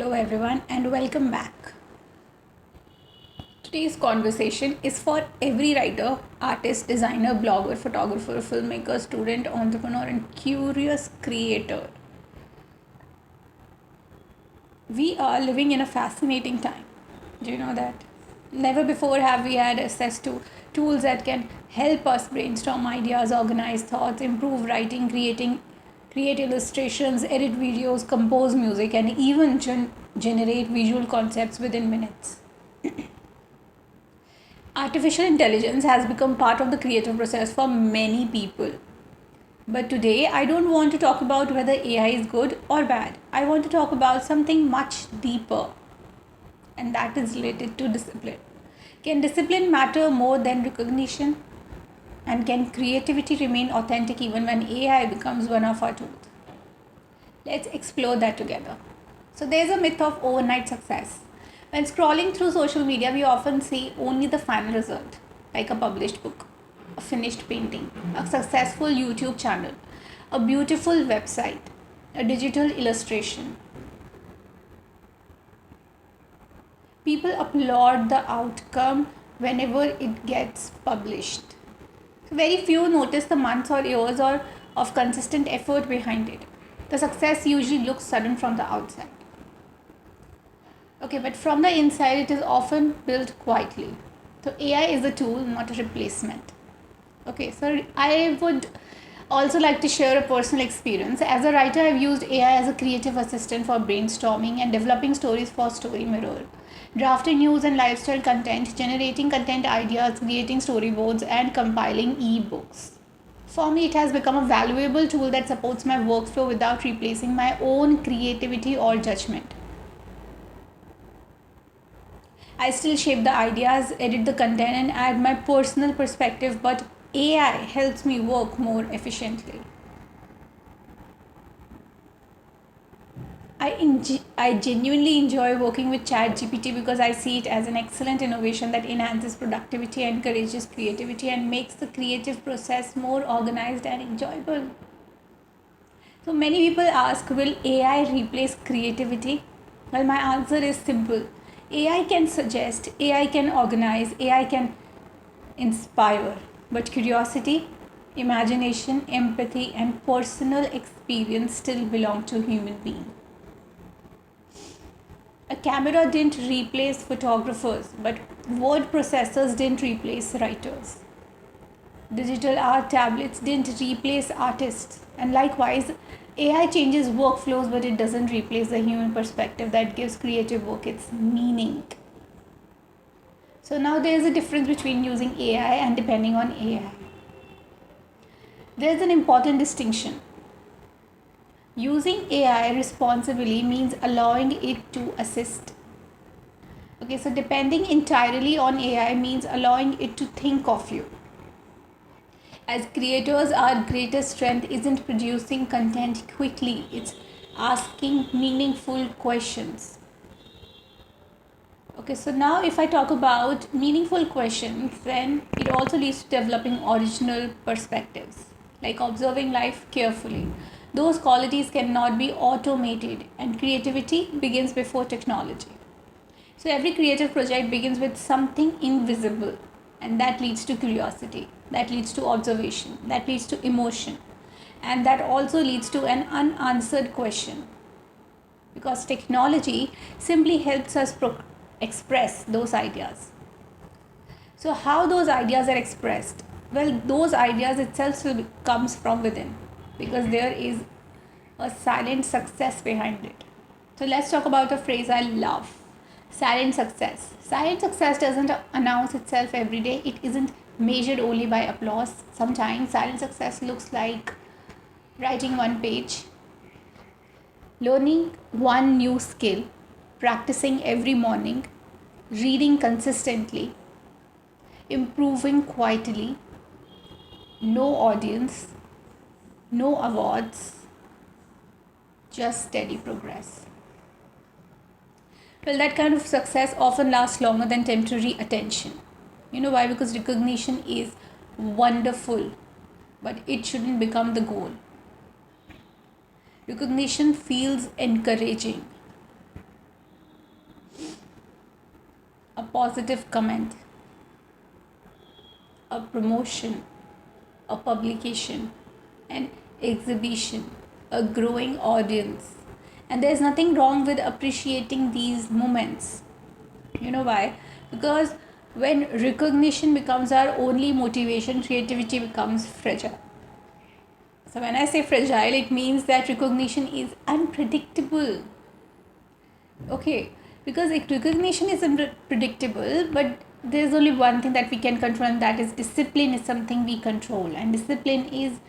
Hello, everyone, and welcome back. Today's conversation is for every writer, artist, designer, blogger, photographer, filmmaker, student, entrepreneur, and curious creator. We are living in a fascinating time. Do you know that? Never before have we had access to tools that can help us brainstorm ideas, organize thoughts, improve writing, create illustrations, edit videos, compose music, and even generate visual concepts within minutes. Artificial intelligence has become part of the creative process for many people. But today, I don't want to talk about whether AI is good or bad. I want to talk about something much deeper, and that is related to discipline. Can discipline matter more than recognition? And can creativity remain authentic even when AI becomes one of our tools? Let's explore that together. So, there's a myth of overnight success. When scrolling through social media, we often see only the final result, like a published book, a finished painting, a successful YouTube channel, a beautiful website, a digital illustration. People applaud the outcome whenever it gets published. Very few notice the months or years of consistent effort behind it. The success usually looks sudden from the outside. Okay, but from the inside, it is often built quietly. So AI is a tool, not a replacement. Okay, so I would also like to share a personal experience. As a writer, I've used AI as a creative assistant for brainstorming and developing stories for Story Mirror, drafting news and lifestyle content, generating content ideas, creating storyboards, and compiling ebooks. For me, it has become a valuable tool that supports my workflow without replacing my own creativity or judgment. I still shape the ideas, edit the content, and add my personal perspective, but AI helps me work more efficiently. I genuinely enjoy working with ChatGPT because I see it as an excellent innovation that enhances productivity, encourages creativity, and makes the creative process more organized and enjoyable. So many people ask, will AI replace creativity? Well, my answer is simple. AI can suggest, AI can organize, AI can inspire, but curiosity, imagination, empathy, and personal experience still belong to human beings. A camera didn't replace photographers, but word processors didn't replace writers. Digital art tablets didn't replace artists. And likewise, AI changes workflows, but it doesn't replace the human perspective that gives creative work its meaning. So now there is a difference between using AI and depending on AI. There is an important distinction. Using AI responsibly means allowing it to assist. Okay, so depending entirely on AI means allowing it to think of you. As creators, our greatest strength isn't producing content quickly, it's asking meaningful questions. Okay, so now if I talk about meaningful questions, then it also leads to developing original perspectives, like observing life carefully. Those qualities cannot be automated, and creativity begins before technology. So every creative project begins with something invisible, and that leads to curiosity, that leads to observation, that leads to emotion, and that also leads to an unanswered question, because technology simply helps us express those ideas. So how those ideas are expressed? Well, those ideas itself still comes from within, because there is a silent success behind it. So let's talk about a phrase I love: silent success. Silent success doesn't announce itself every day. It isn't measured only by applause. Sometimes silent success looks like writing one page, learning one new skill, practicing every morning, reading consistently, improving quietly, no audience, no awards, just steady progress. Well, that kind of success often lasts longer than temporary attention. You know why? Because recognition is wonderful, but it shouldn't become the goal. Recognition feels encouraging, a positive comment, a promotion, a publication, an exhibition, a growing audience. And there's nothing wrong with appreciating these moments. You know why? Because when recognition becomes our only motivation, creativity becomes fragile. So, when I say fragile, it means that recognition is unpredictable. Okay, because recognition is unpredictable, but there's only one thing that we can control, and that is discipline is something we control. And discipline is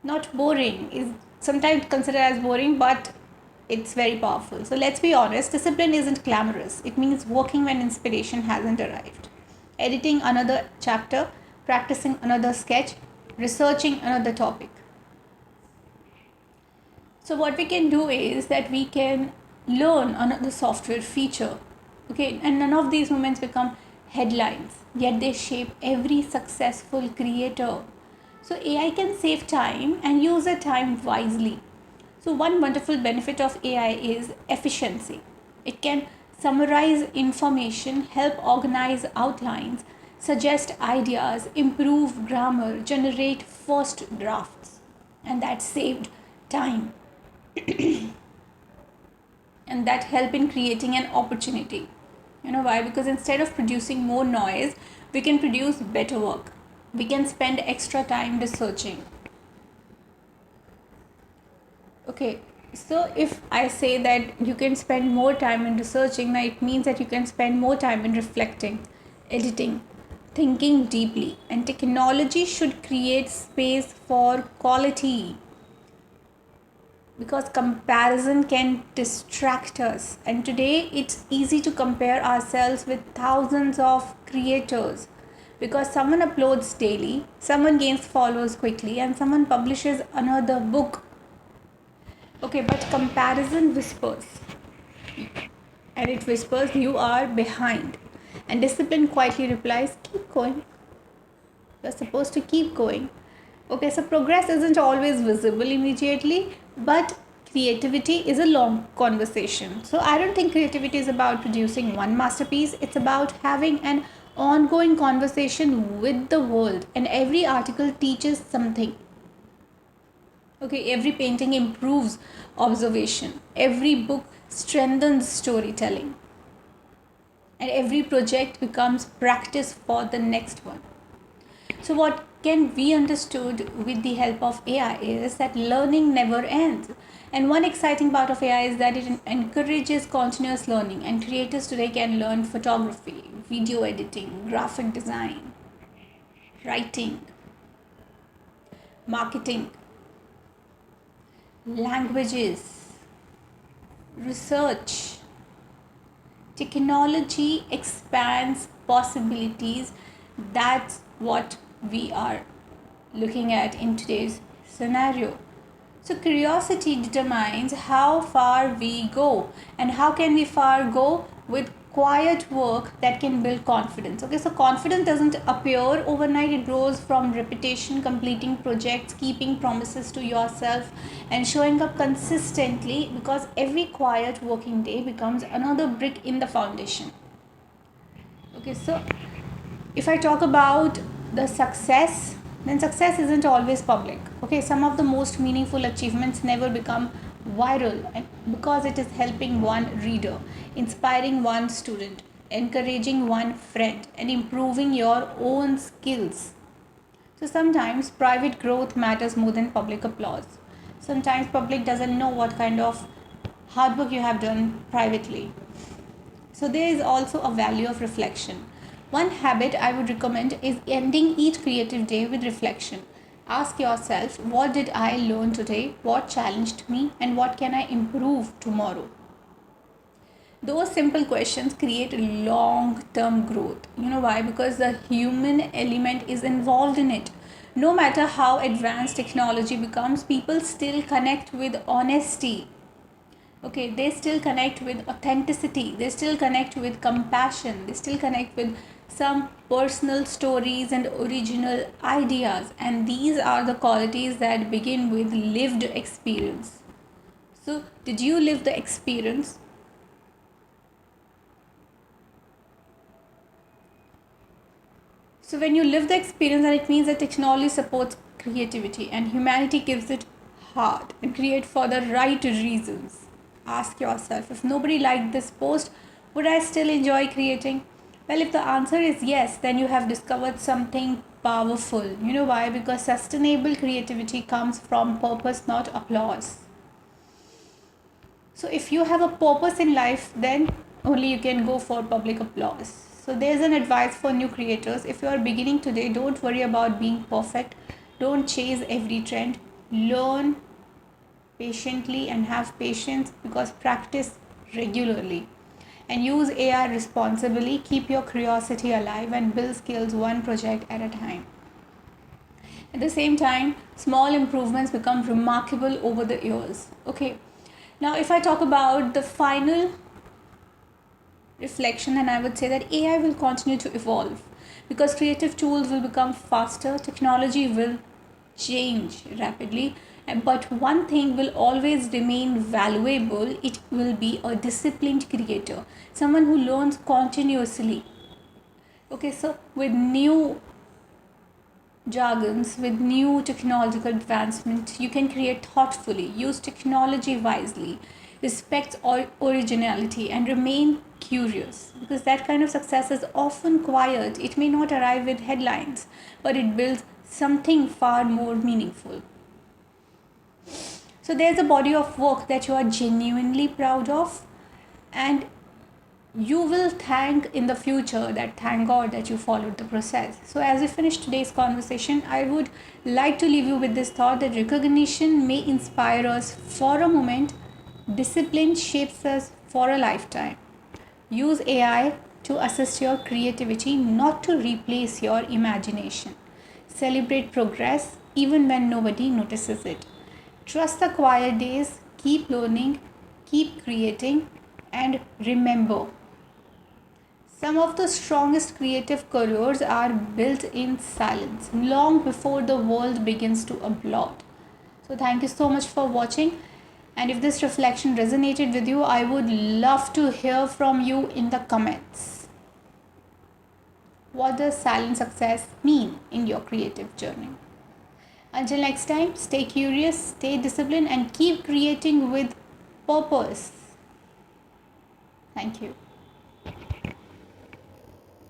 not boring, is sometimes considered as boring, but it's very powerful. So let's be honest, discipline isn't glamorous. It means working when inspiration hasn't arrived, editing another chapter, practicing another sketch, researching another topic. So what we can do is that we can learn another software feature. Okay, and none of these moments become headlines, yet they shape every successful creator. So AI can save time and use the time wisely. So one wonderful benefit of AI is efficiency. It can summarize information, help organize outlines, suggest ideas, improve grammar, generate first drafts, and that saved time and that help in creating an opportunity. You know why? Because instead of producing more noise, we can produce better work. We can spend extra time researching. Okay, so if I say that you can spend more time in researching, now it means that you can spend more time in reflecting, editing, thinking deeply, and technology should create space for quality, because comparison can distract us, and today it's easy to compare ourselves with thousands of creators, because someone uploads daily, someone gains followers quickly, and someone publishes another book. Okay, but comparison whispers, and it whispers you are behind, and discipline quietly replies keep going, you're supposed to keep going. Okay, so progress isn't always visible immediately, but creativity is a long conversation. So I don't think creativity is about producing one masterpiece, it's about having an ongoing conversation with the world, and every article teaches something. Okay, every painting improves observation, every book strengthens storytelling, and every project becomes practice for the next one. So, what can be understood with the help of AI is that learning never ends. And one exciting part of AI is that it encourages continuous learning, and creators today can learn photography, video editing, graphic design, writing, marketing, languages, research. Technology expands possibilities. That's what we are looking at in today's scenario. So curiosity determines how far we go, and how can we far go with quiet work that can build confidence. Okay, so confidence doesn't appear overnight, it grows from repetition, completing projects, keeping promises to yourself, and showing up consistently, because every quiet working day becomes another brick in the foundation. Okay, so if I talk about the success, then success isn't always public. Okay, some of the most meaningful achievements never become viral, and because it is helping one reader, inspiring one student, encouraging one friend, and improving your own skills. So sometimes private growth matters more than public applause. Sometimes public doesn't know what kind of hard work you have done privately. So there is also a value of reflection. One habit I would recommend is ending each creative day with reflection. Ask yourself, what did I learn today? What challenged me? And what can I improve tomorrow? Those simple questions create long term growth. You know why? Because the human element is involved in it. No matter how advanced technology becomes, people still connect with honesty. Okay, they still connect with authenticity, they still connect with compassion, they still connect with some personal stories and original ideas, and these are the qualities that begin with lived experience. So did you live the experience? So when you live the experience, then it means that technology supports creativity and humanity gives it heart and create for the right reasons. Ask yourself, if nobody liked this post, would I still enjoy creating? Well, if the answer is yes, then you have discovered something powerful. You know why? Because sustainable creativity comes from purpose, not applause. So if you have a purpose in life, then only you can go for public applause. So there's an advice for new creators. If you are beginning today, don't worry about being perfect. Don't chase every trend. Learn patiently and have patience, because practice regularly. And use AI responsibly. Keep your curiosity alive and build skills one project at a time. At the same time, small improvements become remarkable over the years. Okay. Now, if I talk about the final reflection, and I would say that AI will continue to evolve because creative tools will become faster, technology will change rapidly, but one thing will always remain valuable. It will be a disciplined creator, someone who learns continuously. Okay, so with new jargons, with new technological advancement, you can create thoughtfully, use technology wisely, respect originality, and remain curious, because that kind of success is often quiet. It may not arrive with headlines, but it builds something far more meaningful. So there's a body of work that you are genuinely proud of, and you will thank in the future that thank God that you followed the process. So as we finish today's conversation, I would like to leave you with this thought that recognition may inspire us for a moment, discipline shapes us for a lifetime. Use AI to assist your creativity, not to replace your imagination. Celebrate progress even when nobody notices it. Trust the quiet days, keep learning, keep creating, and remember, some of the strongest creative careers are built in silence, long before the world begins to applaud. So, thank you so much for watching. And if this reflection resonated with you, I would love to hear from you in the comments. What does silent success mean in your creative journey? Until next time, stay curious, stay disciplined, and keep creating with purpose. Thank you.